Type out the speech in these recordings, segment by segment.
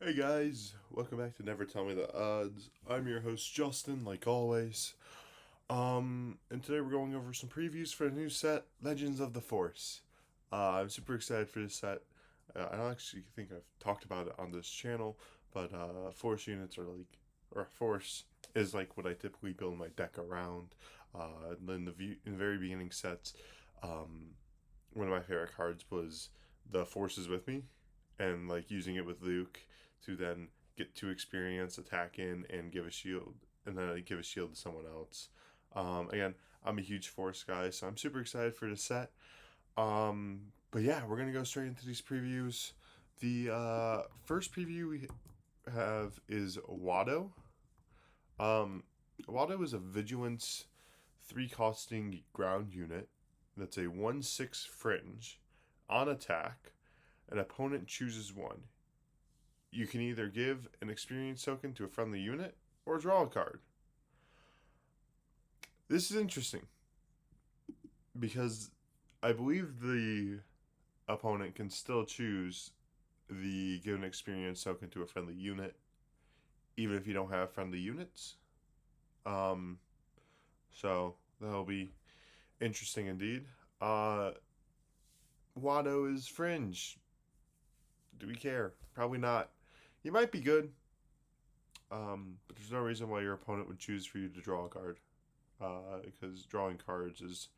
Hey guys, welcome back to Never Tell Me the Odds. I'm your host Justin, like always. And today we're going over some previews for the new set, Legends of the Force. I'm super excited for this set. I don't actually think I've talked about it on this channel, but Force units are like, or Force is like what I typically build my deck around. In the very beginning sets, um, one of my favorite cards was the Forces with me, and like using it with Luke to then get to experience attack in and give a shield, and then I give a shield to someone else. Again, I'm a huge Force guy, so I'm super excited for this set. But yeah, we're gonna go straight into these previews. The first preview we have is Watto. Um, Watto is a Vigilance 3 costing ground unit that's a 1/6 fringe. On attack, an opponent chooses one. You can either give an experience token to a friendly unit or draw a card. This is interesting because I believe the opponent can still choose the give an experience token to a friendly unit, even if you don't have friendly units. Um, so that'll be interesting indeed. Uh, Watto is fringe. Do we care? Probably not. You might be good, but there's no reason why your opponent would choose for you to draw a card. Because drawing cards is,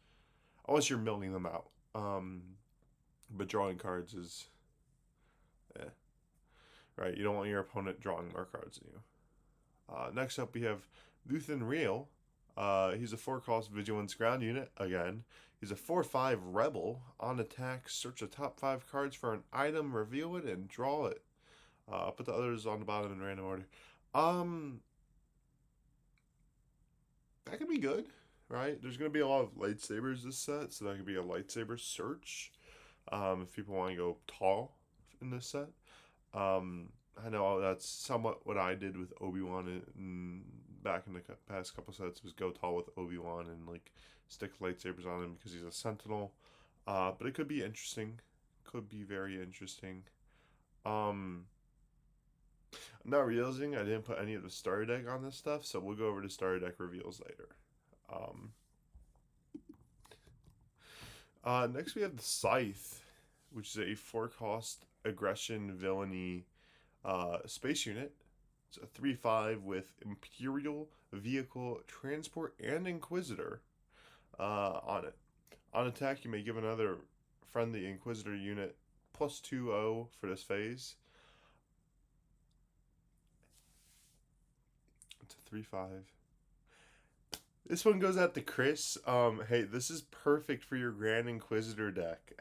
unless you're milling them out. But drawing cards is, right. You don't want your opponent drawing more cards than you. Next up, we have Luthen Real. He's a 4-cost Vigilance ground unit again. He's a 4/5 rebel. On attack, search the top 5 cards for an item, reveal it, and draw it. I'll put the others on the bottom in random order. Um, that could be good, right? There's going to be a lot of lightsabers this set, so that could be a lightsaber search. If people want to go tall in this set. Um, I know that's somewhat what I did with Obi-Wan back in the past couple sets, was go tall with Obi-Wan and like stick lightsabers on him because he's a Sentinel. But it could be interesting. Could be very interesting. Um, I'm not realizing I didn't put any of the starter deck on this stuff, so we'll go over the starter deck reveals later. Um, Next we have the Scythe, which is a 4-cost aggression villainy space unit. It's a 3/5 with Imperial Vehicle Transport and Inquisitor on it. On attack, you may give another friendly Inquisitor unit +2/0 for this phase. It's a 3/5. This one goes out to Chris. Hey, this is perfect for your Grand Inquisitor deck.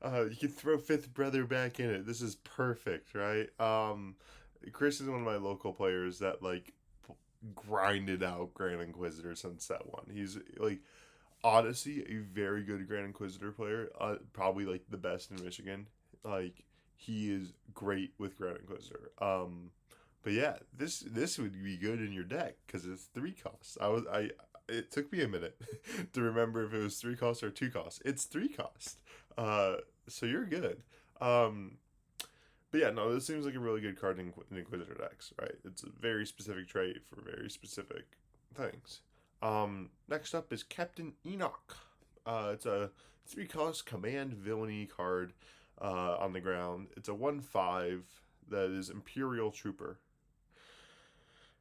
You can throw Fifth Brother back in it. This is perfect, right? Chris is one of my local players that like grinded out Grand Inquisitor since set one. He's like Odyssey, a very good Grand Inquisitor player. Probably like the best in Michigan. Like he is great with Grand Inquisitor. But yeah, this would be good in your deck because it's 3 costs. It took me a minute to remember if it was 3 costs or 2 costs. It's 3 costs. Uh, so you're good. Um, but yeah, no, this seems like a really good card in Inquisitor decks, right? It's a very specific trait for very specific things. Next up is Captain Enoch. It's a 3-cost command villainy card on the ground. It's a 1/5 that is Imperial Trooper.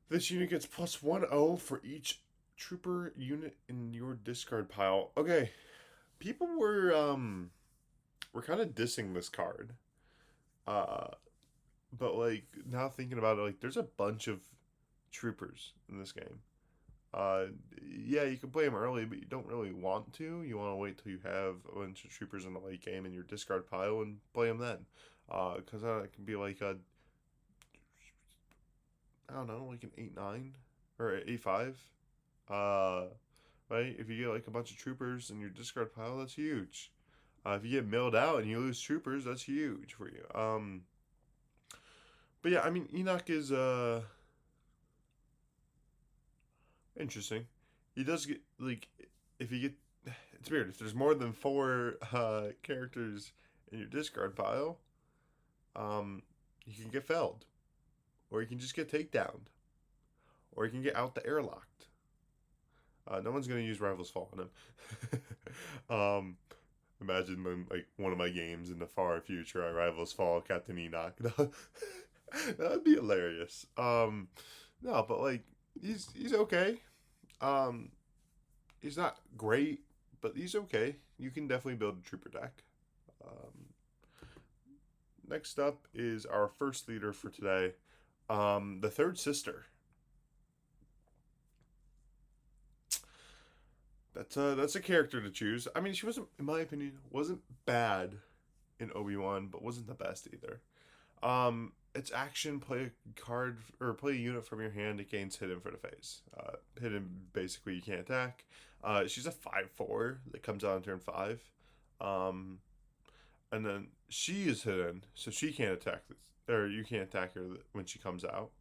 This unit gets +1/0 for each trooper unit in your discard pile. Okay, people were kind of dissing this card. Uh, but like now thinking about it, like there's a bunch of troopers in this game. Uh, yeah, you can play them early, but you don't really want to. You want to wait till you have a bunch of troopers in the late game in your discard pile and play them then. Because it can be like a, I don't know, like an 8/9 or 8/5. Uh, right? If you get like a bunch of troopers in your discard pile, that's huge. If you get milled out and you lose troopers, that's huge for you. But yeah, I mean Enoch is interesting. He does get like if you get it's weird if there's more than 4 characters in your discard pile. You can get felled, or you can just get takedowned, or you can get out the airlocked. No one's gonna use Rivals Fall on him. um, Imagine when, like, one of my games in the far future, I Rivals Fall Captain Enoch. That'd be hilarious. No, but like he's okay. Um, he's not great, but he's okay. You can definitely build a trooper deck. Um, Next up is our first leader for today, the third sister. That's a character to choose. I mean, she wasn't, in my opinion, wasn't bad in Obi-Wan, but wasn't the best either. It's action. Play a card or play a unit from your hand. It gains hidden for the face. Hidden, basically you can't attack. She's a 5/4 that comes out on turn 5. Um, and then she is hidden, so she can't attack this, or you can't attack her when she comes out.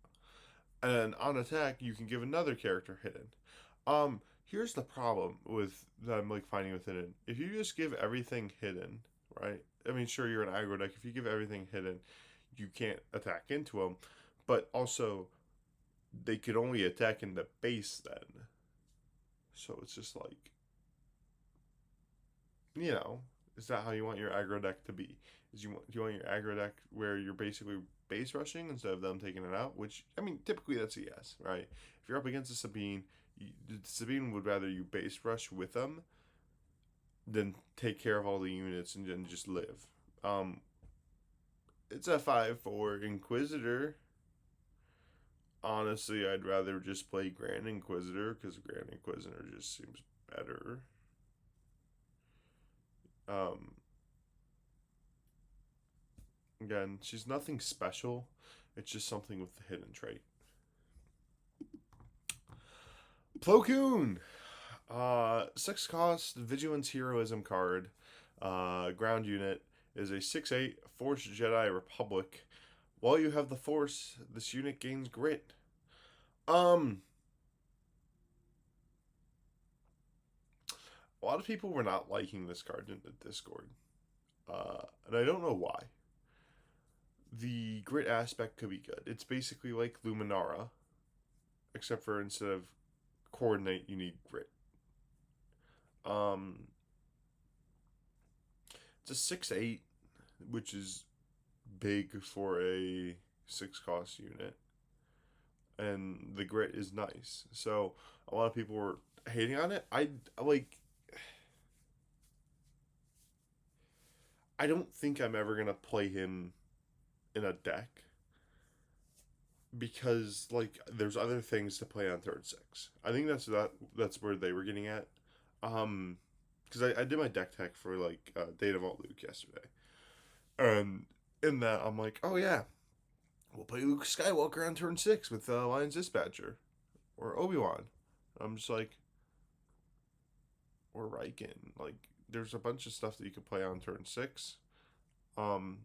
And then on attack, you can give another character hidden. Here's the problem with that I'm like finding with hidden. If you just give everything hidden, right? I mean, sure, you're an aggro deck. If you give everything hidden, you can't attack into them. But also, they could only attack in the base then. So it's just like, you know, is that how you want your aggro deck to be? Do you want your aggro deck where you're basically base rushing instead of them taking it out? Which, I mean, typically that's a yes, right? If you're up against a Sabine, Sabine would rather you base rush with them than take care of all the units and then just live. Um, it's a 5/4 Inquisitor. Honestly, I'd rather just play Grand Inquisitor because Grand Inquisitor just seems better. Um, Again, she's nothing special. It's just something with the hidden trait. Plo Koon! 6 cost Vigilance Heroism card. Ground unit is a 6/8 Force Jedi Republic. While you have the Force, this unit gains grit. Um, a lot of people were not liking this card in the Discord. And I don't know why. The grit aspect could be good. It's basically like Luminara, except for instead of coordinate, you need grit. Um, it's a 6/8, which is big for a 6 cost unit, and the grit is nice. So a lot of people were hating on it. Like. I don't think I'm ever gonna play him in a deck because like there's other things to play on third six. I think that's where they were getting at. Um, because I did my deck tech for like Data Vault Luke yesterday, and in that I'm like, oh yeah, we'll play Luke Skywalker on turn 6 with Lion's Dispatcher or Obi Wan. I'm just like, or Riken. Like, there's a bunch of stuff that you could play on turn 6. Um,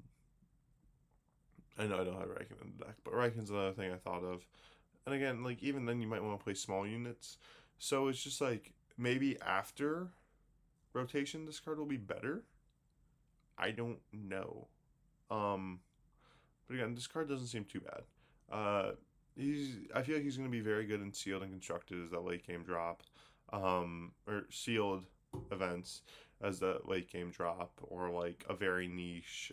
I know I don't have Riken in the deck, but Riken's another thing I thought of. And again, like even then, you might want to play small units. So it's just like maybe after rotation, this card will be better. I don't know. Um, but again, this card doesn't seem too bad. I feel like he's going to be very good in sealed and constructed as that late game drop, or sealed events as the late game drop, or like a very niche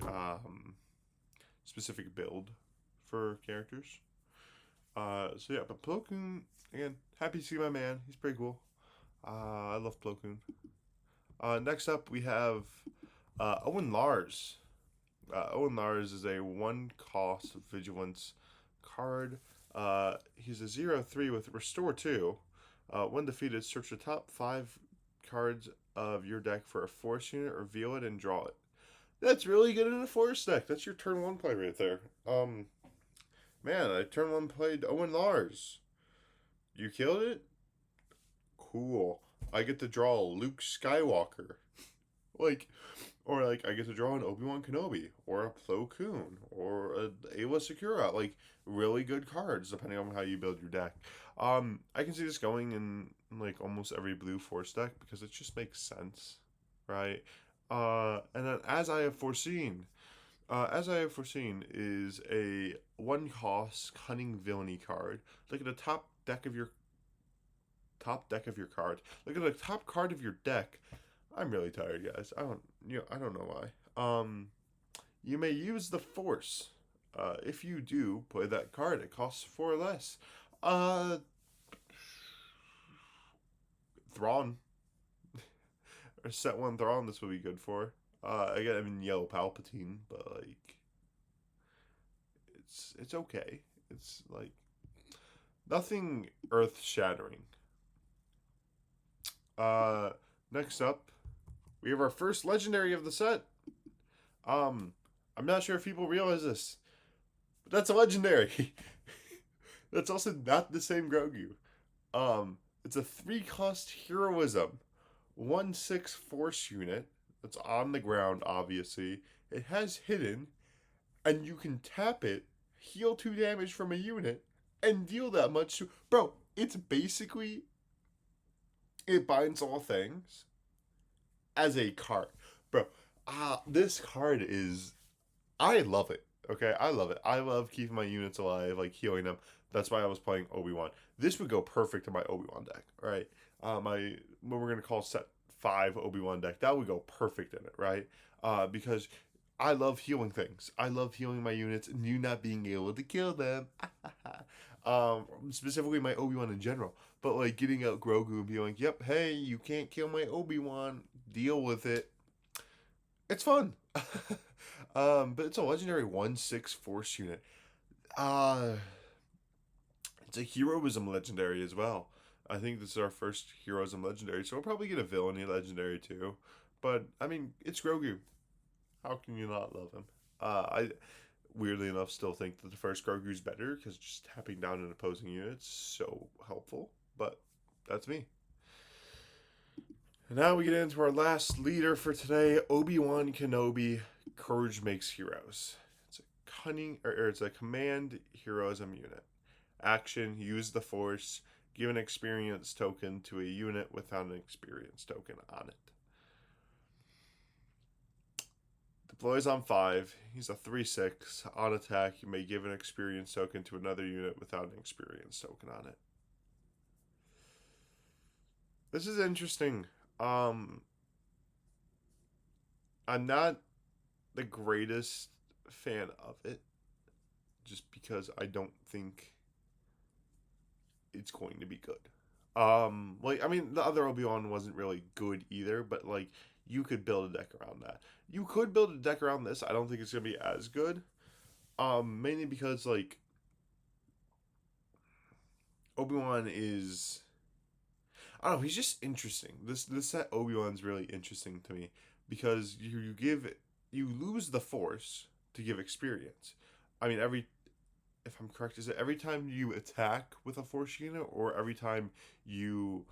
specific build for characters. So yeah, but Plo Koon, again, happy to see my man. He's pretty cool. I love Plo Koon. Next up, we have Owen Lars. Owen Lars is a 1 cost vigilance card. He's a 0/3 with Restore 2. When defeated, search the top 5 cards of your deck for a Force unit, reveal it, and draw it. That's really good in a Force deck. That's your turn 1 play right there. Man, I turn 1 played Owen Lars. You killed it? Cool. I get to draw Luke Skywalker. Like, or like I get to draw an Obi-Wan Kenobi, or a Plo Koon, or a Aayla Secura. Like, really good cards, depending on how you build your deck. I can see this going in like almost every blue Force deck, because it just makes sense, right? And then as I have foreseen, As I have foreseen, is a one cost cunning villainy card. Look at the top deck of your card. Look at the top card of your deck. I'm really tired, guys. I don't know why. You may use the force. If you do play that card, it costs four less. Uh, Thrawn or set one Thrawn. This would be good for. I mean yellow Palpatine, but like it's okay. It's like nothing earth shattering. Uh, Next up, we have our first legendary of the set. Um, I'm not sure if people realize this, but that's a legendary. That's also not the same Grogu. It's a 3 cost heroism, 1/6 force unit that's on the ground, obviously. It has hidden, and you can tap it, heal 2 damage from a unit, and deal that much to. Bro, it's basically. It binds all things as a card. Bro, this card is. I love it. Okay, I love it. I love keeping my units alive, like healing them. That's why I was playing Obi-Wan. This would go perfect in my Obi-Wan deck, right? My what we're gonna call set 5 Obi-Wan deck. That would go perfect in it, right? Because I love healing things. I love healing my units and you not being able to kill them. Specifically my Obi-Wan in general. But like getting out Grogu and being like, "Yep, hey, you can't kill my Obi-Wan. Deal with it." It's fun. But it's a legendary 1/6 force unit. Uh it's a heroism legendary as well. I think this is our first heroism legendary, so we'll probably get a villainy legendary too. But I mean, it's Grogu. How can you not love him? I weirdly enough still think that the first Grogu's better because just tapping down an opposing unit's so helpful. But that's me. And now we get into our last leader for today, Obi-Wan Kenobi. Courage makes heroes. It's a it's a command heroism unit. Action: use the force. Give an experience token to a unit without an experience token on it. Deploys on 5. He's a 3/6. On attack, you may give an experience token to another unit without an experience token on it. This is interesting. Um, I'm not the greatest fan of it, just because I don't think it's going to be good. Like I mean, the other Obi-Wan wasn't really good either, but like you could build a deck around that. You could build a deck around this. I don't think it's gonna be as good. Mainly because like Obi-Wan is, I don't know, he's just interesting. This set Obi-Wan's really interesting to me because you lose the force to give experience. I mean every if I'm correct, is it every time you attack with a force unit or every time you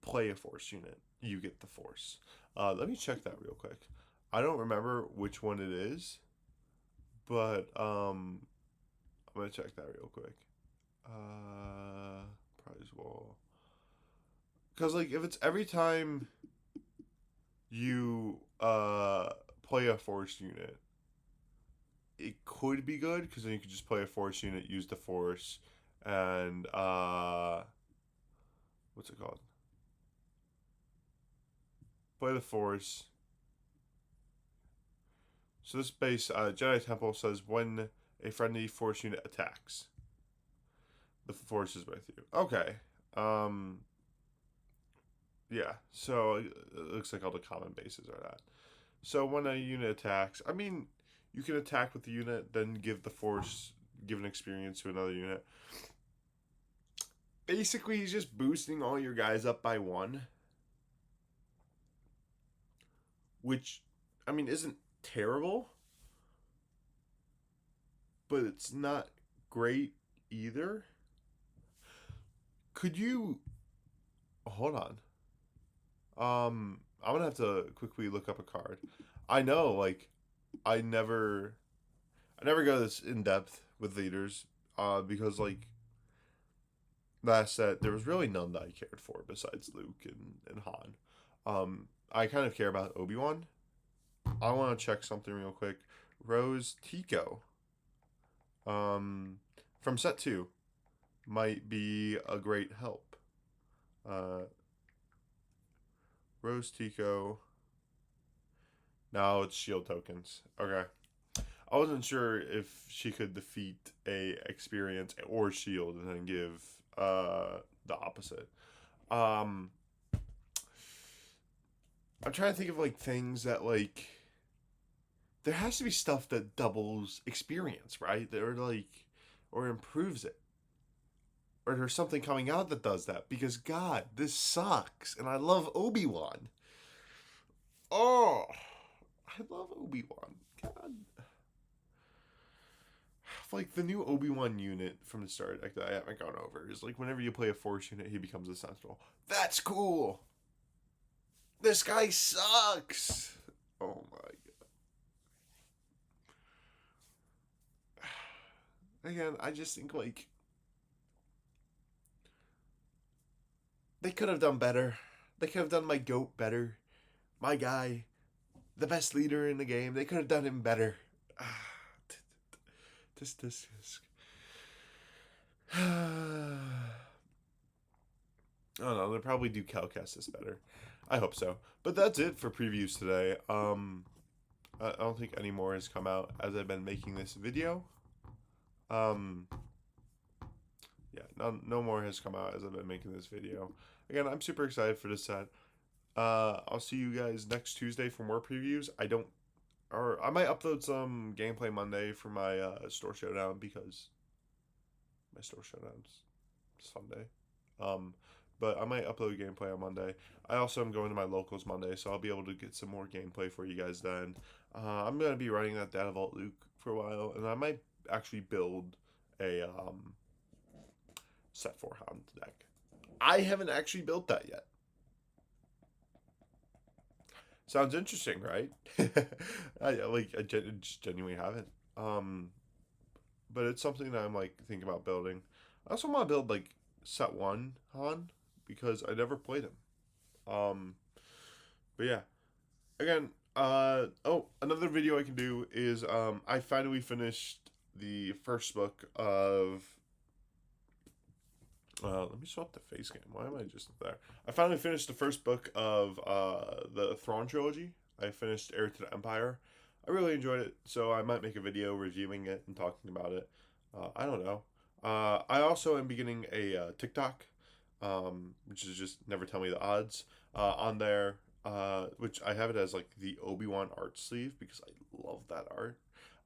play a force unit, you get the force? Let me check that real quick. I don't remember which one it is, but I'm gonna check that real quick. Prize wall. Because like if it's every time you play a force unit, it could be good because then you could just play a force unit, use the force, and what's it called? Play the force. So this base Jedi Temple says when a friendly force unit attacks, the force is with you. Okay. Um. Yeah. So it looks like all the common bases are that. So when a unit attacks, I mean, you can attack with the unit, then give an experience to another unit. Basically, he's just boosting all your guys up by 1, which, I mean, isn't terrible, but it's not great either. Could you hold on? I'm gonna have to quickly look up a card. I know, like, I never, I never go this in depth with leaders, because like last set there was really none that I cared for besides Luke and Han. I kind of care about Obi-Wan. I want to check something real quick. Rose Tico, um, from set 2 might be a great help. Uh, Rose Tico. Now it's shield tokens. Okay. I wasn't sure if she could defeat a experience or shield and then give the opposite. Um I'm trying to think of like things that like there has to be stuff that doubles experience, right? Or like or improves it. Or there's something coming out that does that because god, this sucks and I love Obi-Wan. Oh, I love Obi-Wan. God. Like the new Obi-Wan unit from the start that I haven't gone over is like whenever you play a Force unit, he becomes a Sentinel. That's cool. This guy sucks. Oh my god. Again, I just think like they could have done better. They could have done my goat better. My guy, the best leader in the game. They could have done him better. This. I don't know. They'll probably do Calcast this better. I hope so. But that's it for previews today. I don't think any more has come out as I've been making this video. Um, yeah, no more has come out as I've been making this video. Again, I'm super excited for this set. I'll see you guys next Tuesday for more previews. Or I might upload some gameplay Monday for my store showdown because my store showdown's Sunday. Um, but I might upload gameplay on Monday. I also am going to my locals Monday, so I'll be able to get some more gameplay for you guys then. I'm gonna be running that Data Vault Luke for a while, and I might actually build a set 4 Hound deck. I haven't actually built that yet. Sounds interesting, right? I just genuinely haven't. But it's something that I'm like thinking about building. I also want to build like set 1 Han because I never played him. But yeah, again, another video I can do is I finally finished the first book of. Let me swap the face game. Why am I just there? I finally finished the first book of the Thrawn trilogy. I finished Heir to the Empire. I really enjoyed it, so I might make a video reviewing it and talking about it. I don't know. I also am beginning a TikTok, which is just never tell me the odds. On there, which I have it as like the Obi-Wan art sleeve because I love that art.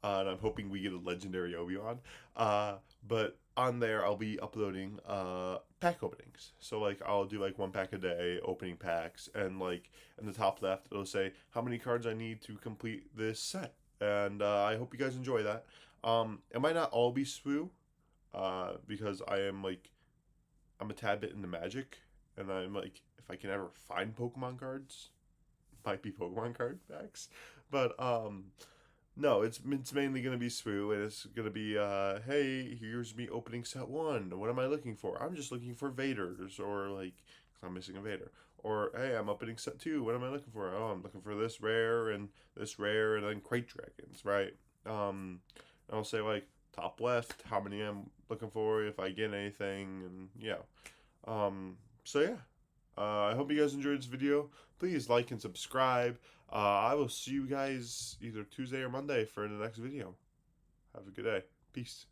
And I'm hoping we get a legendary Obi-Wan. But on there, I'll be uploading pack openings. So like I'll do like 1 pack a day, opening packs, and like in the top left it'll say how many cards I need to complete this set. And I hope you guys enjoy that. It might not all be SWU, because I'm a tad bit into Magic, and I'm like if I can ever find Pokemon cards, might be Pokemon card packs, but no, it's mainly gonna be SWU, and it's gonna be hey, here's me opening set 1. What am I looking for? I'm just looking for Vaders, or like, cause I'm missing a Vader. Or hey, I'm opening set 2. What am I looking for? Oh, I'm looking for this rare and then Crate Dragons, right? I'll say like top left, how many I'm looking for, if I get anything, and yeah. So yeah. I hope you guys enjoyed this video. Please like and subscribe. I will see you guys either Tuesday or Monday for the next video. Have a good day. Peace.